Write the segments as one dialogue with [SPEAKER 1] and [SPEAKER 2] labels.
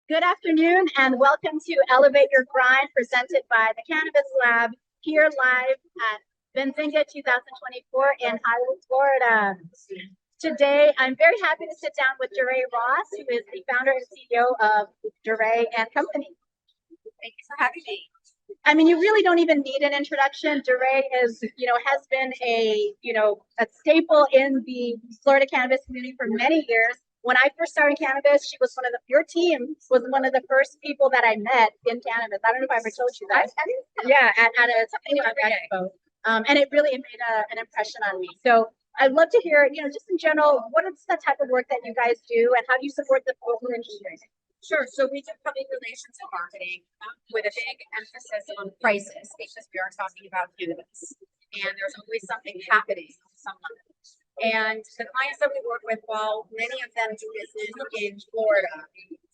[SPEAKER 1] Good afternoon and welcome to Elevate Your Grind presented by the Cannabis Lab here live at Benzinga 2024 in Hollywood, Florida. Today, I'm very happy to sit down with Duree Ross, who is the founder and CEO of Durée Company.
[SPEAKER 2] Thank you for having me.
[SPEAKER 1] I mean, you really don't even need an introduction. Duree is, has been a staple in the Florida cannabis community for many years. When I first started cannabis, your team was one of the first people that I met in cannabis. I don't know if I ever told you that. Yeah, at something like expo. And it really made an impression on me. So I'd love to hear, just in general, what is the type of work that you guys do and how do you support the local industry?
[SPEAKER 2] Sure. So we do public relations and marketing with a big emphasis on prices because we are talking about cannabis. And there's always something happening on some level. And the clients that we work with, while many of them do business in Florida,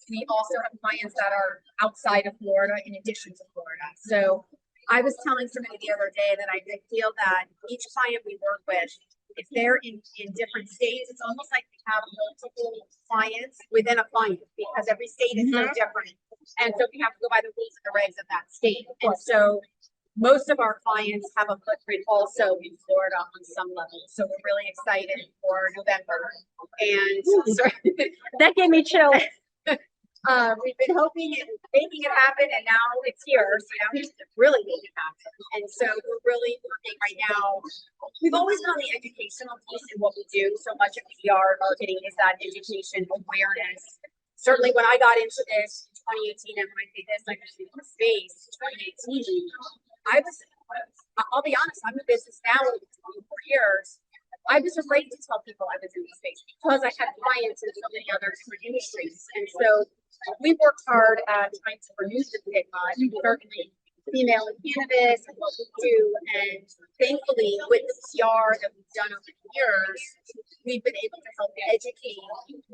[SPEAKER 2] we also have clients that are outside of Florida in addition to Florida. So I was telling somebody the other day that I feel that each client we work with, if they're in different states, it's almost like we have multiple clients within a client because every state is so different. And so we have to go by the rules and the regs of that state. And so most of our clients have a footprint also in Florida on some level. So we're really excited for November. And
[SPEAKER 1] that gave me chills.
[SPEAKER 2] We've been hoping and making it happen, and now it's here. So now we really make it happen. And so we're really working right now. We've always been on the educational piece in what we do. So much of PR marketing is that education awareness. Certainly when I got into this in 2018, and when I say this, I just in the space, 2018, I'll be honest, I'm in business now over 24 years. I was afraid to tell people I was in the space because I had clients in so many other different industries. And so we worked hard at trying to reduce the stigma, and certainly female in cannabis and what we do. And thankfully, with the PR that we've done over the years, we've been able to help educate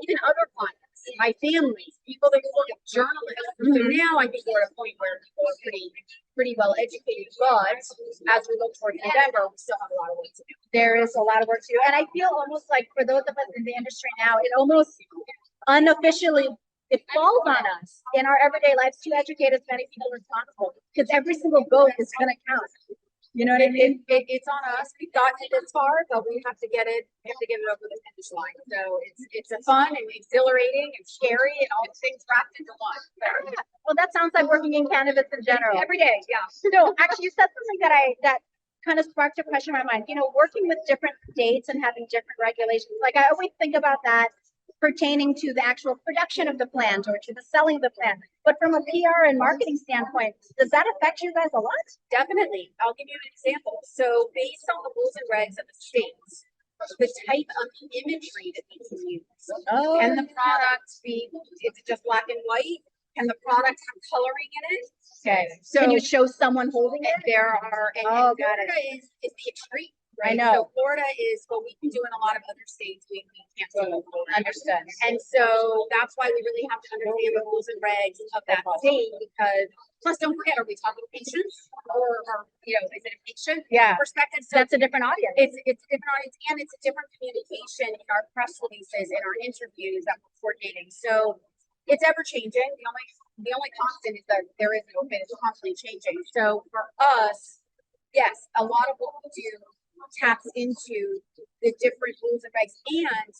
[SPEAKER 2] even other clients, my family, people that work at journalists. So now I think we're at a point where people are pretty well educated. But as we look toward November, we still have a lot of work to do.
[SPEAKER 1] There is a lot of work to do. And I feel almost like for those of us in the industry now, it almost unofficially it falls on us in our everyday lives to educate as many people as possible because every single vote is going to count. You know what I mean?
[SPEAKER 2] It's on us. We've gotten it this far, but we have to get it. We have to get it over the finish line. So it's a fun and exhilarating and scary and all the things wrapped into one.
[SPEAKER 1] Well, that sounds like working in cannabis in general.
[SPEAKER 2] Every day, yeah.
[SPEAKER 1] So actually, you said something that kind of sparked a question in my mind. Working with different states and having different regulations. Like I always think about that pertaining to the actual production of the plant or to the selling of the plant. But from a PR and marketing standpoint, does that affect you guys a lot?
[SPEAKER 2] Definitely. I'll give you an example. So based on the rules and regs of the states, the type of imagery that we can use. Can the product be, is it just black and white? Can the product have coloring in it?
[SPEAKER 1] Okay. So can you show someone holding it?
[SPEAKER 2] There are, and Florida is the extreme. Right?
[SPEAKER 1] I know.
[SPEAKER 2] So Florida is what we can do in a lot of other states. We can't do.
[SPEAKER 1] Understood.
[SPEAKER 2] And so that's why we really have to understand the rules and regs of that state because plus don't forget, are we talking patients or is it a patient perspective? So
[SPEAKER 1] that's a different audience.
[SPEAKER 2] It's a different audience and it's a different communication in our press releases, in our interviews that we're coordinating. So it's ever changing. The only constant is that there is no finish. It's constantly changing. So for us, yes, a lot of what we do taps into the different rules and regs. And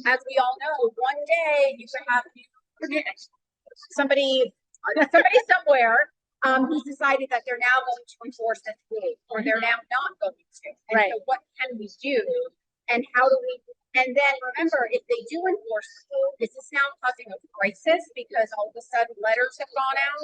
[SPEAKER 2] as we all know, one day you could have somebody somewhere who's decided that they're now going to enforce this rule or they're now not going to. And so what can we do? And how do we? And then remember, if they do enforce the rule, this is now causing a crisis because all of a sudden letters have gone out.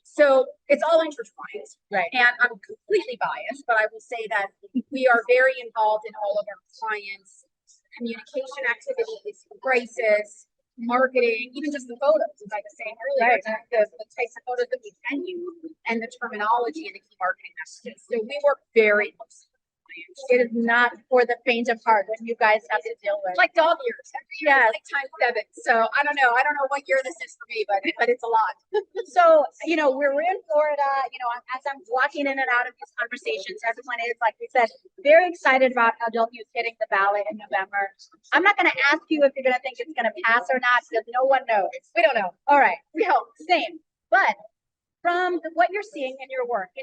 [SPEAKER 2] So it's all intertwined.
[SPEAKER 1] Right.
[SPEAKER 2] And I'm completely biased, but I will say that we are very involved in all of our clients' communication activities, crisis, marketing, even just the photos, as I was saying earlier, the types of photos that we can use and the terminology and the key marketing messages. So we work very closely.
[SPEAKER 1] It is not for the faint of heart what you guys have to deal with.
[SPEAKER 2] Like dog years. Every year
[SPEAKER 1] Yes.
[SPEAKER 2] is like times 7. So I don't know. I don't know what year this is for me, but it's a lot.
[SPEAKER 1] So, we're in Florida, as I'm walking in and out of these conversations, everyone is, like we said, very excited about adult use hitting the ballot in November. I'm not going to ask you if you're going to think it's going to pass or not, because no one knows.
[SPEAKER 2] We don't know.
[SPEAKER 1] All right. We hope. Same. But from what you're seeing in your work,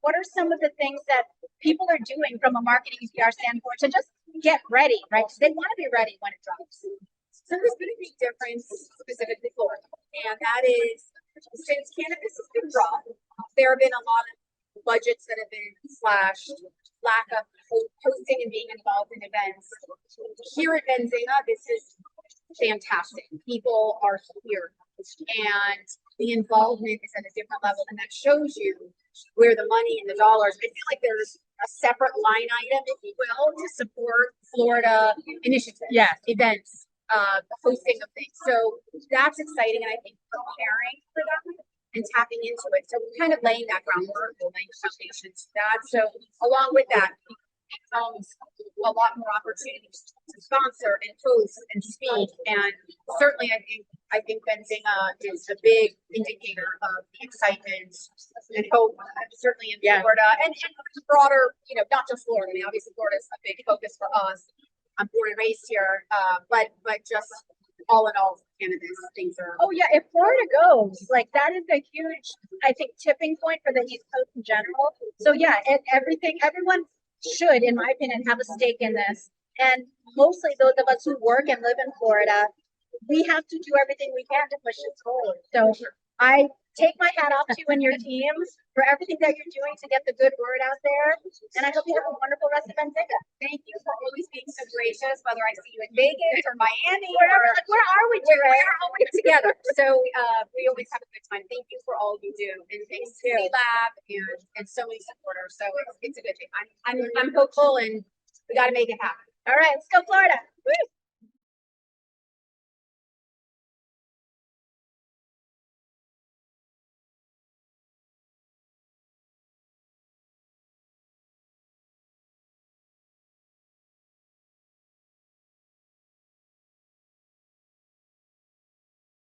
[SPEAKER 1] what are some of the things that people are doing from a marketing PR standpoint to just get ready, right? Because they want to be ready when it drops.
[SPEAKER 2] So there's been a big difference specifically Florida, and that is since cannabis has been dropped, there have been a lot of budgets that have been slashed, lack of hosting and being involved in events. Here at Benzinga, this is fantastic. People are here, and the involvement is at a different level, and that shows you where the money and the dollars. I feel like there's a separate line item, if you will, to support Florida initiatives, events, hosting of things. So that's exciting, and I think preparing for them and tapping into it. So we're kind of laying that groundwork, laying the foundation to that. So along with that comes a lot more opportunities to sponsor and host and speak. And certainly I think Benzinga is a big indicator of the excitement and hope, certainly in Florida and broader, not just Florida. I mean, obviously Florida is a big focus for us. I'm born and raised here, but just all in all, cannabis things are.
[SPEAKER 1] Oh yeah, if Florida goes, like that is a huge, I think, tipping point for the East Coast in general. So yeah, everyone should, in my opinion, have a stake in this. And mostly those of us who work and live in Florida, we have to do everything we can to push it forward. So I take my hat off to you and your teams for everything that you're doing to get the good word out there. And I hope you have a wonderful rest of Benzinga.
[SPEAKER 2] Thank you for always being so gracious, whether I see you in Vegas or Miami
[SPEAKER 1] Where are we,
[SPEAKER 2] we're
[SPEAKER 1] Duree?
[SPEAKER 2] always together. So we always have a good time. Thank you for all you do. And thanks to the lab and so many supporters. So it's a good thing. I'm hopeful, and we got to make it happen.
[SPEAKER 1] All right, let's go Florida. Woo!